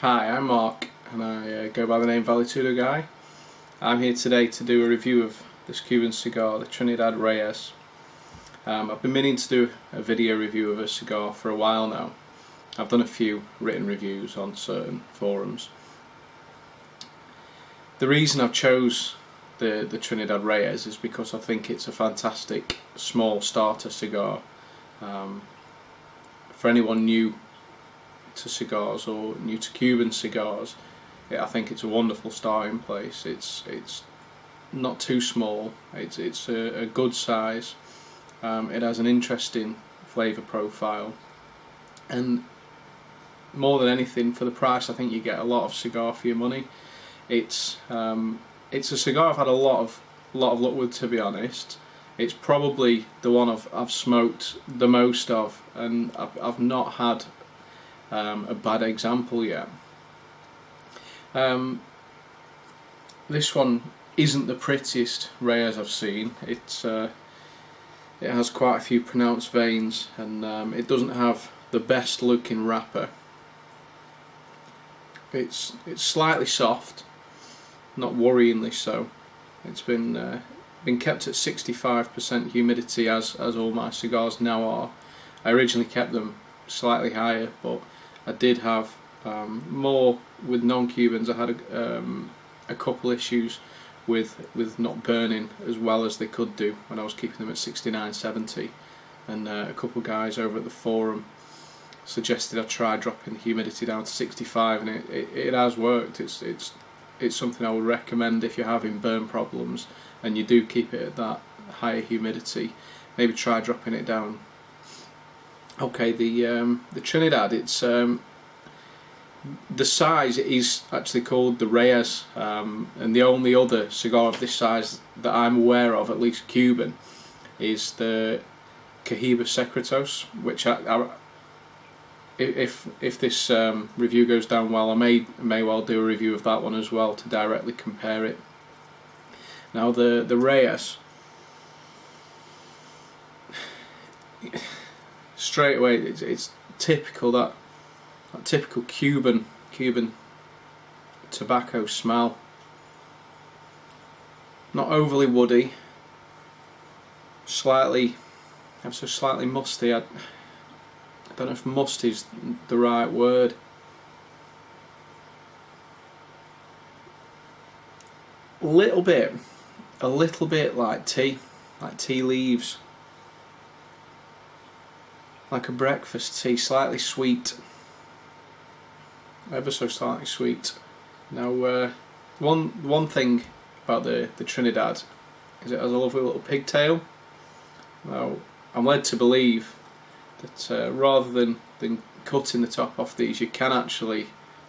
Hi, I'm Mark and I go by the name Valetudo Guy. I'm here today to do a review of this Cuban cigar, the Trinidad Reyes. I've been meaning to do a video review of a cigar for a while now. I've done a few written reviews on certain forums. The reason I've chose the Trinidad Reyes is because I think it's a fantastic small starter cigar. For anyone new to cigars or new to Cuban cigars, I think it's a wonderful starting place. It's not too small. It's a good size. It has an interesting flavour profile, and more than anything, for the price, I think you get a lot of cigar for your money. It's a cigar I've had a lot of luck with, to be honest. It's probably the one I've smoked the most of, and I've not had a bad example yet. This one isn't the prettiest Reyes I've seen. It has quite a few pronounced veins, and it doesn't have the best looking wrapper. It's slightly soft, not worryingly so. It's been kept at 65% humidity, as all my cigars now are. I originally kept them slightly higher, but I did have more with non-Cubans. I had a couple issues with not burning as well as they could do when I was keeping them at 69-70, and a couple of guys over at the forum suggested I try dropping the humidity down to 65, and it has worked. It's something I would recommend if you're having burn problems and you do keep it at that higher humidity. Maybe try dropping it down. Okay, the Trinidad, it's the size is actually called the Reyes, and the only other cigar of this size that I'm aware of, at least Cuban, is the Cohiba Secretos, which if this review goes down well, I may well do a review of that one as well to directly compare it. Now the Reyes, straight away it's typical, that typical Cuban tobacco smell. Not overly woody, slightly musty. I don't know if musty is the right word. A little bit like tea leaves, like a breakfast tea, slightly sweet, ever so slightly sweet. Now, one thing about the Trinidad is it has a lovely little pigtail. Now, I'm led to believe that rather than cutting the top off these, you can actually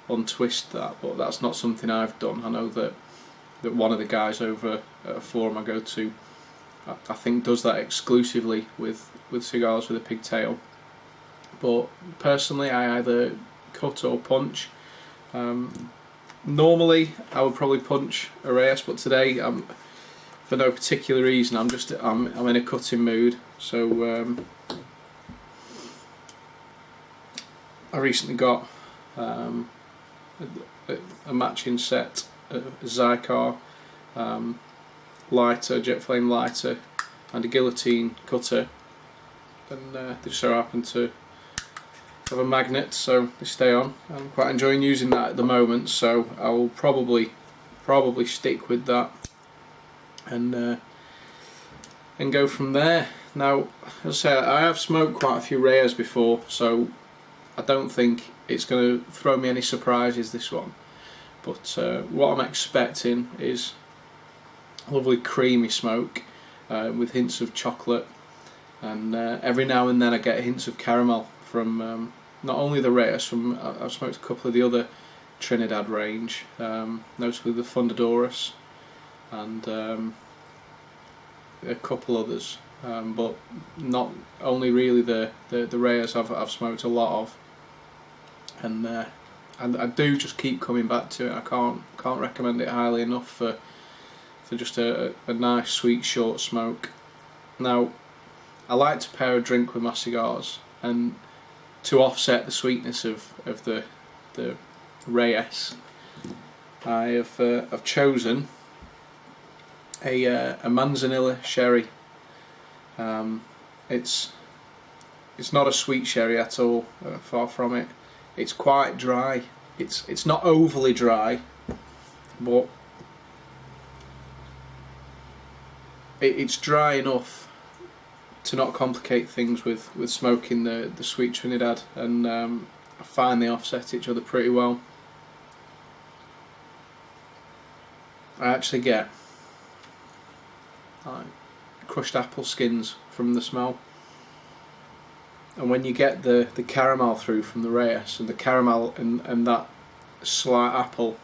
untwist that, but that's not something I've done. I know that one of the guys over at a forum I go to, I think, does that exclusively with cigars with a pigtail. But personally, I either cut or punch. Normally I would probably punch a Reyes, but today, for no particular reason, I'm in a cutting mood. So I recently got a matching set, a Zycar lighter, jet flame lighter, and a guillotine cutter, and they just so happen to have a magnet, so they stay on. I'm quite enjoying using that at the moment, so I will probably stick with that and go from there. Now, as I say, I have smoked quite a few Reyes before, so I don't think it's going to throw me any surprises, this one. But what I'm expecting is a lovely creamy smoke with hints of chocolate, and every now and then I get hints of caramel from not only the Reyes, I've smoked a couple of the other Trinidad range, notably the Fundadoras and a couple others, but not only really the Reyes I've smoked a lot of, and I do just keep coming back to it. I can't recommend it highly enough for just a nice sweet short smoke. Now, I like to pair a drink with my cigars, and to offset the sweetness of the Reyes, I've chosen a Manzanilla Sherry. It's not a sweet sherry at all, far from it. It's quite dry. It's not overly dry, but it's dry enough to not complicate things with smoking the sweet Trinidad, and I find they offset each other pretty well. I actually get crushed apple skins from the smell, and when you get the caramel through from the Reyes, and the caramel and that slight apple,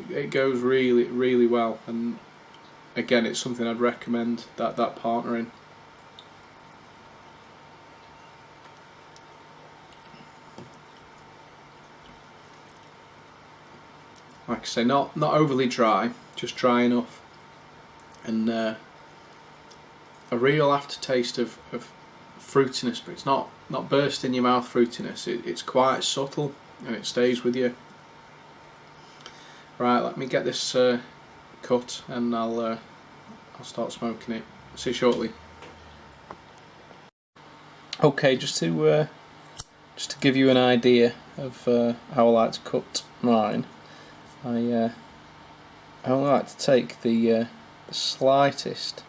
it goes really, really well. And again, it's something I'd recommend that partnering. Like I say, not overly dry, just dry enough, and a real aftertaste of fruitiness, but it's not burst in your mouth fruitiness. It's quite subtle, and it stays with you. Right, let me get this cut, and I'll start smoking it. See you shortly. Okay, just to give you an idea of how I like to cut mine, I like to take the slightest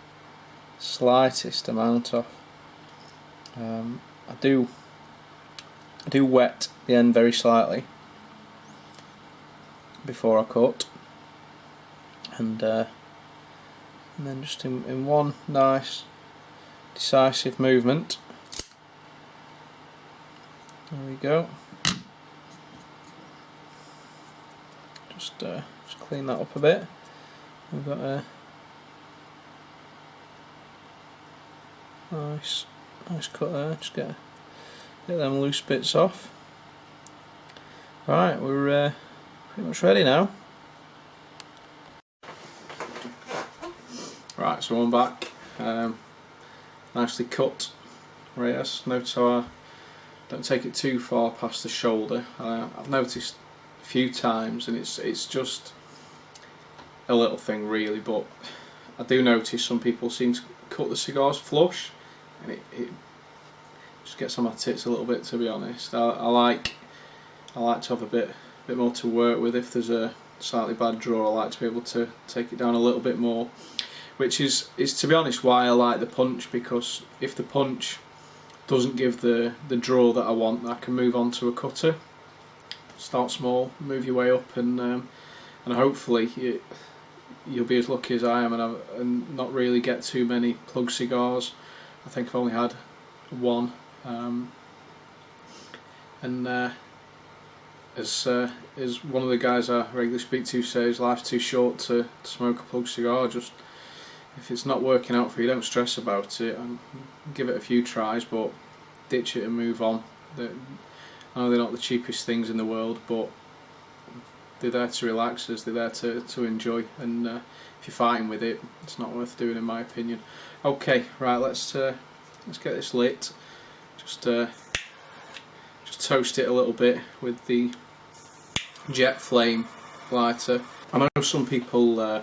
amount off. I do wet the end very slightly before I cut, and then just in one nice decisive movement. There we go. Just clean that up a bit. We've got a nice cut there. Just get them loose bits off. Right, we're pretty much ready now. Right, so I'm back. Nicely cut Reyes. Notice how I don't take it too far past the shoulder. I've noticed a few times, and it's just a little thing really, but I do notice some people seem to cut the cigars flush, and it just gets on my tits a little bit, to be honest. I like to have a bit more to work with. If there's a slightly bad draw, I like to be able to take it down a little bit more, which is to be honest why I like the punch, because if the punch doesn't give the draw that I want, I can move on to a cutter. Start small, move your way up, and hopefully you'll be as lucky as I am and not really get too many plug cigars. I think I've only had one, and as one of the guys I regularly speak to says, life's too short to smoke a plug cigar. Just if it's not working out for you, don't stress about it, and give it a few tries, but ditch it and move on. I know they're not the cheapest things in the world, but they're there to relax us, they're there to enjoy, and if you're fighting with it, it's not worth doing, in my opinion. Okay, right, let's get this lit. Just toast it a little bit with the jet flame lighter. I know some people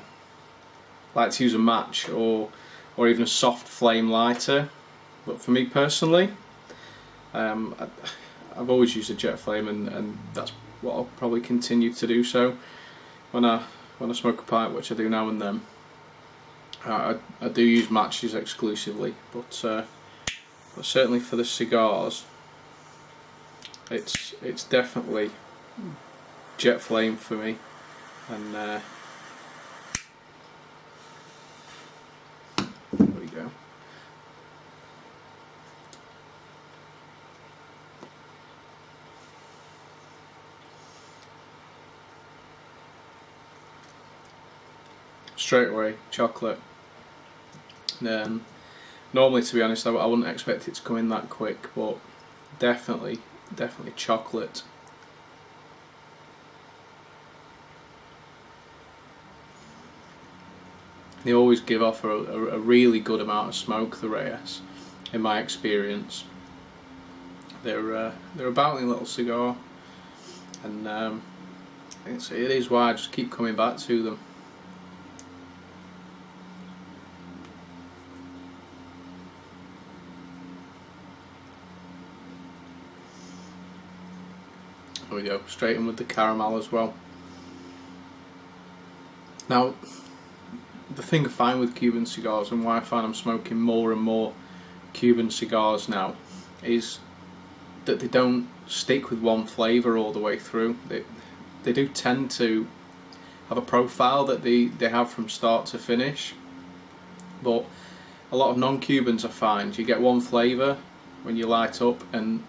like to use a match or even a soft flame lighter, but for me personally, I've always used a jet flame, and that's what I'll probably continue to do. So when I smoke a pipe, which I do now and then, I do use matches exclusively, but certainly for the cigars, it's definitely jet flame for me. And there we go. Straight away, chocolate. Normally, to be honest, I wouldn't expect it to come in that quick, but definitely chocolate. They always give off a really good amount of smoke, the Reyes, in my experience. They're a battling little cigar. and it is why I just keep coming back to them. There we go, straight in with the caramel as well. Now, the thing I find with Cuban cigars, and why I find I'm smoking more and more Cuban cigars now, is that they don't stick with one flavour all the way through. They do tend to have a profile that they have from start to finish, but a lot of non-Cubans I find, you get one flavour when you light up and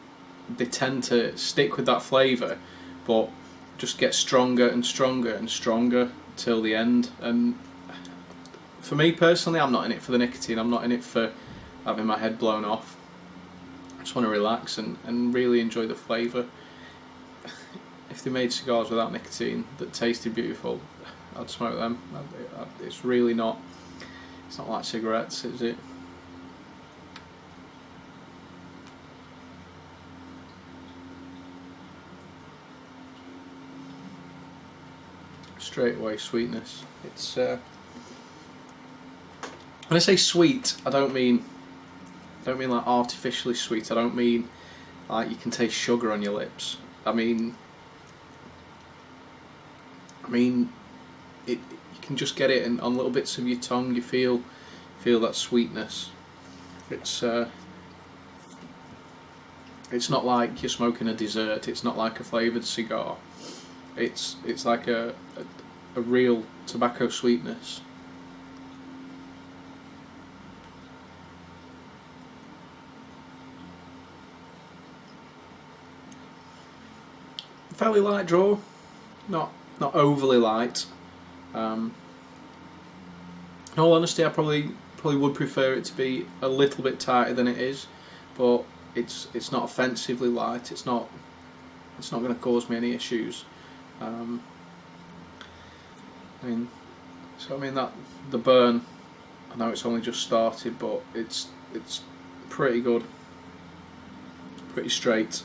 they tend to stick with that flavour, but just get stronger and stronger and stronger till the end. And for me personally, I'm not in it for the nicotine, I'm not in it for having my head blown off. I just want to relax and really enjoy the flavour. If they made cigars without nicotine that tasted beautiful, I'd smoke them. It's really not, it's not like cigarettes, is it? Straight away sweetness. It's when I say sweet, I don't mean like artificially sweet. I don't mean like you can taste sugar on your lips. I mean it. You can just get it on little bits of your tongue. You feel that sweetness. It's not like you're smoking a dessert. It's not like a flavoured cigar. It's like a real tobacco sweetness. Fairly light draw, not overly light. In all honesty, I probably would prefer it to be a little bit tighter than it is, but it's not offensively light. It's not going to cause me any issues. That the burn, I know it's only just started, but it's pretty good, pretty straight.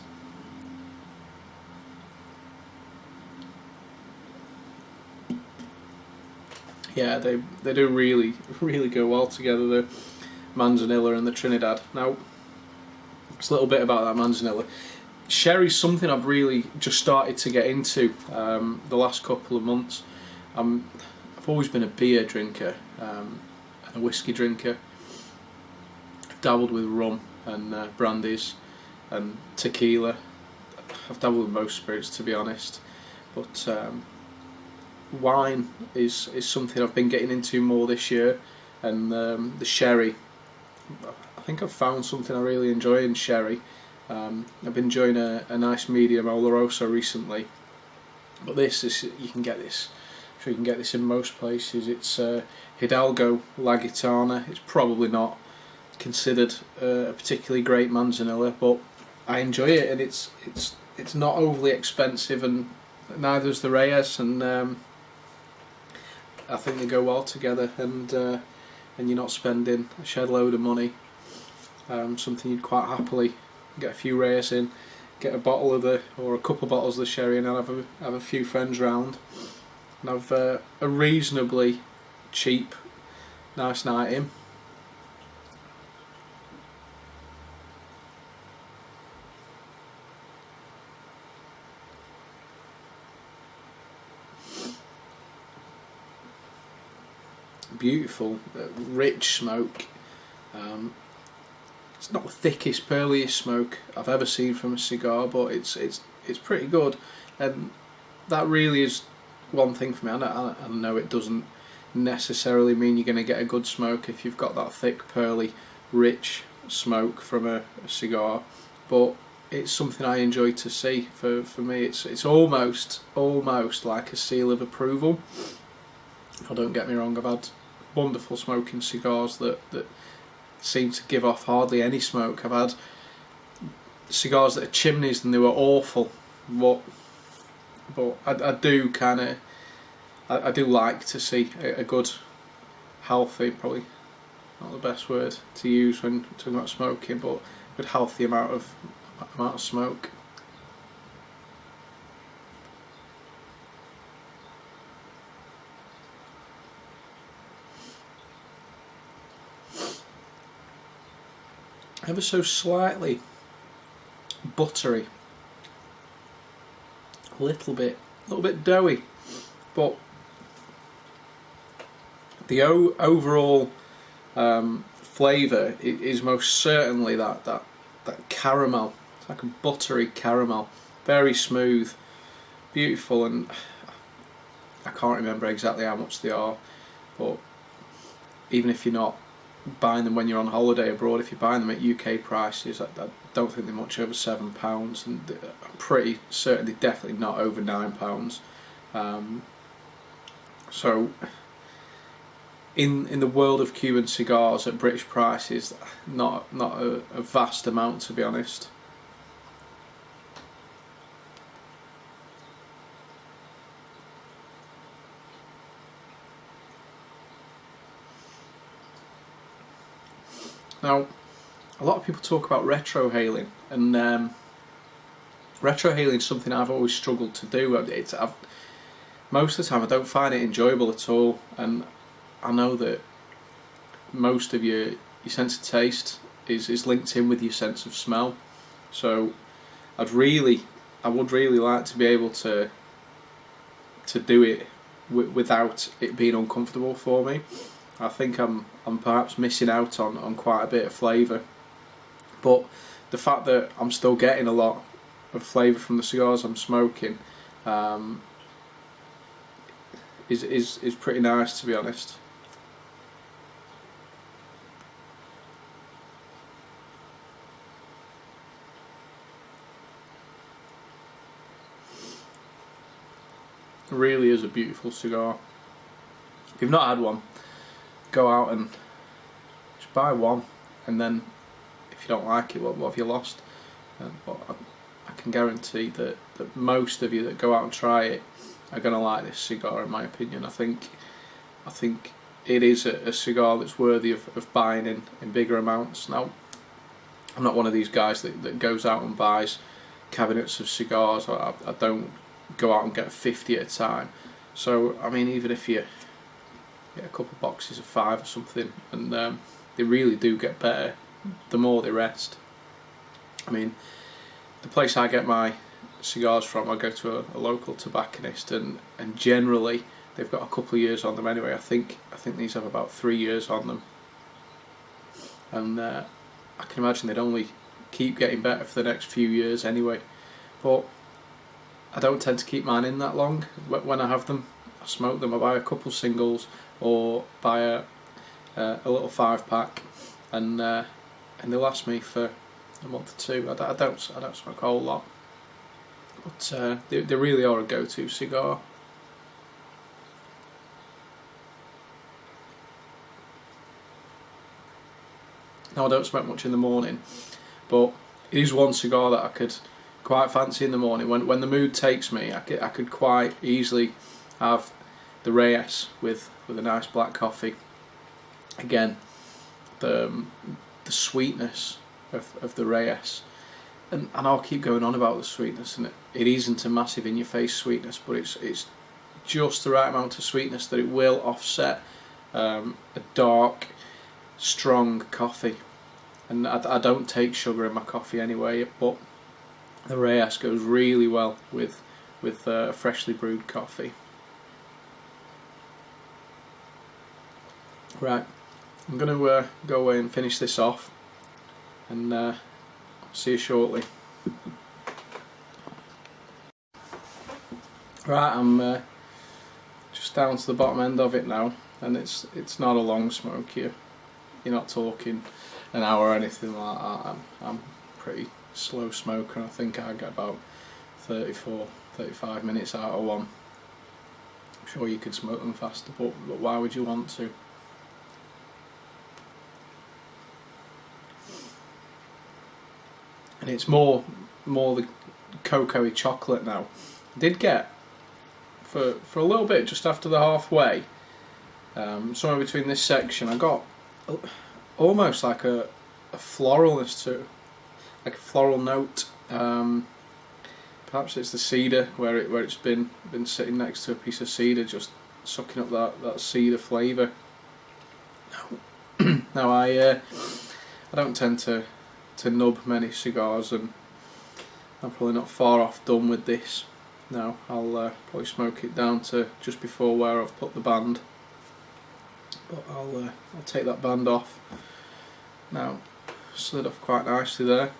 Yeah, they do really go well together, the Manzanilla and the Trinidad. Now, just a little bit about that Manzanilla. Sherry's something I've really just started to get into the last couple of months. I've always been a beer drinker and a whiskey drinker. I've dabbled with rum and brandies and tequila. I've dabbled with most spirits, to be honest, but wine is something I've been getting into more this year, and the sherry, I think I've found something I really enjoy in sherry. I've been enjoying a nice medium Oloroso recently, but you can get this in most places. It's Hidalgo La Gitana. It's probably not considered a particularly great Manzanilla, but I enjoy it, and it's not overly expensive, and neither is the Reyes, and I think they go well together, and you're not spending a shed load of money. Something you'd quite happily get a few Reyes in, get a bottle of or a couple of bottles of the sherry, and have a few friends round, and have a reasonably cheap, nice night in. Beautiful, rich smoke. It's not the thickest, pearliest smoke I've ever seen from a cigar, but it's pretty good, and that really is one thing for me. I know it doesn't necessarily mean you're going to get a good smoke if you've got that thick, pearly, rich smoke from a cigar, but it's something I enjoy to see. For me, it's almost like a seal of approval. Oh, don't get me wrong, I've had wonderful smoking cigars that seem to give off hardly any smoke. I've had cigars that are chimneys and they were awful, but I do like to see a good, healthy, probably not the best word to use when talking about smoking, but a good healthy amount of smoke. ever so slightly buttery, a little bit doughy, but the overall flavour is most certainly that caramel. It's like a buttery caramel, very smooth, beautiful, and I can't remember exactly how much they are, but even if you're not buying them when you're on holiday abroad, if you're buying them at UK prices, I don't think they're much over £7, and I'm pretty certain they're definitely not over £9. So in the world of Cuban cigars at British prices, not a vast amount, to be honest. Now, a lot of people talk about retrohaling, and retrohaling is something I've always struggled to do. Most of the time I don't find it enjoyable at all, and I know that most of your sense of taste is linked in with your sense of smell. So I would really like to be able to do it without it being uncomfortable for me. I think I'm perhaps missing out on quite a bit of flavour, but the fact that I'm still getting a lot of flavour from the cigars I'm smoking is pretty nice, to be honest. It really is a beautiful cigar. If you've not had one, go out and just buy one, and then if you don't like it, what have you lost? But I can guarantee that most of you that go out and try it are going to like this cigar, in my opinion. I think it is a cigar that's worthy of buying in bigger amounts. Now, I'm not one of these guys that goes out and buys cabinets of cigars. I don't go out and get 50 at a time. So I mean, even if you get a couple of boxes of 5 or something, and they really do get better the more they rest. I mean, the place I get my cigars from, I go to a local tobacconist, and generally they've got a couple of years on them anyway. I think these have about 3 years on them, and I can imagine they'd only keep getting better for the next few years anyway. But I don't tend to keep mine in that long. When I have them, I smoke them. I buy a couple singles or buy a little 5-pack, and they last me for a month or two. I don't smoke a whole lot, but they really are a go-to cigar. Now, I don't smoke much in the morning, but it is one cigar that I could quite fancy in the morning. When the mood takes me, I could quite easily have the Reyes with a nice black coffee. Again, the sweetness of the Reyes, and I'll keep going on about the sweetness, and it isn't a massive in your face sweetness, but it's just the right amount of sweetness that it will offset a dark, strong coffee. And I don't take sugar in my coffee anyway, but the Reyes goes really well with freshly brewed coffee. Right, I'm going to go away and finish this off, and see you shortly. Right, I'm just down to the bottom end of it now, and it's not a long smoke. You're not talking an hour or anything like that. I'm pretty slow smoker. I think I get about 34-35 minutes out of one. I'm sure you could smoke them faster, but why would you want to? And it's more the cocoa-y chocolate now. I did get for a little bit just after the halfway, somewhere between this section, I got almost like a floralness to it, like a floral note. Perhaps it's the cedar where it's been sitting next to a piece of cedar, just sucking up that cedar flavour. Now I don't tend to to nub many cigars, and I'm probably not far off done with this. Now I'll probably smoke it down to just before where I've put the band, but I'll take that band off. Now, slid off quite nicely there.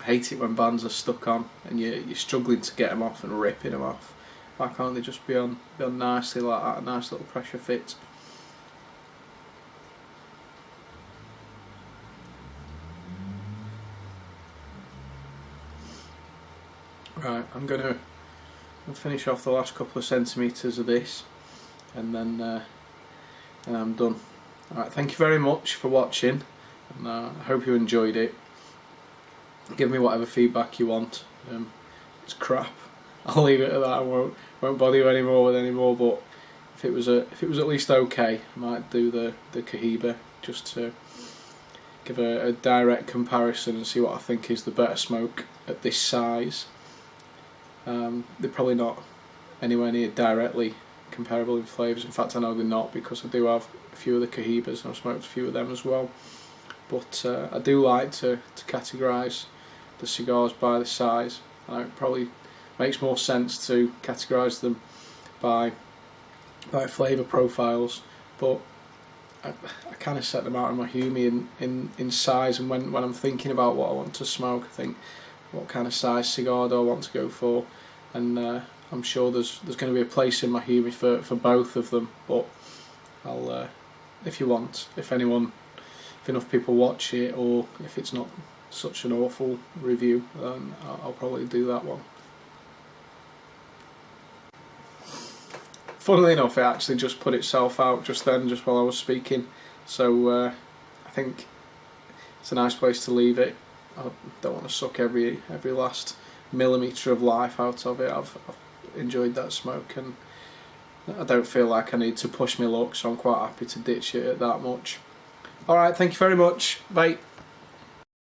I hate it when bands are stuck on and you're struggling to get them off and ripping them off. Why can't they just be on nicely like that, a nice little pressure fit? Right, I'm going to finish off the last couple of centimetres of this, and then I'm done. Alright, thank you very much for watching, and I hope you enjoyed it. Give me whatever feedback you want. It's crap. I'll leave it at that. I won't bother you anymore with any more. But if it was at least okay, I might do the Cohiba just to give a direct comparison and see what I think is the better smoke at this size. They're probably not anywhere near directly comparable in flavours. In fact, I know they're not, because I do have a few of the Cohibas and I've smoked a few of them as well. But I do like to categorise the cigars by the size. It probably makes more sense to categorise them by flavour profiles, but I kind of set them out in my Humi in size, and when I'm thinking about what I want to smoke, I think, what kind of size cigar do I want to go for, and I'm sure there's going to be a place in my Humi for both of them. But I'll if enough people watch it, or if it's not such an awful review, then I'll probably do that one. Funnily enough, it actually just put itself out just then, just while I was speaking, so I think it's a nice place to leave it. I don't want to suck every last millimetre of life out of it. I've enjoyed that smoke, and I don't feel like I need to push my luck, so I'm quite happy to ditch it at that much. Alright, thank you very much. Bye.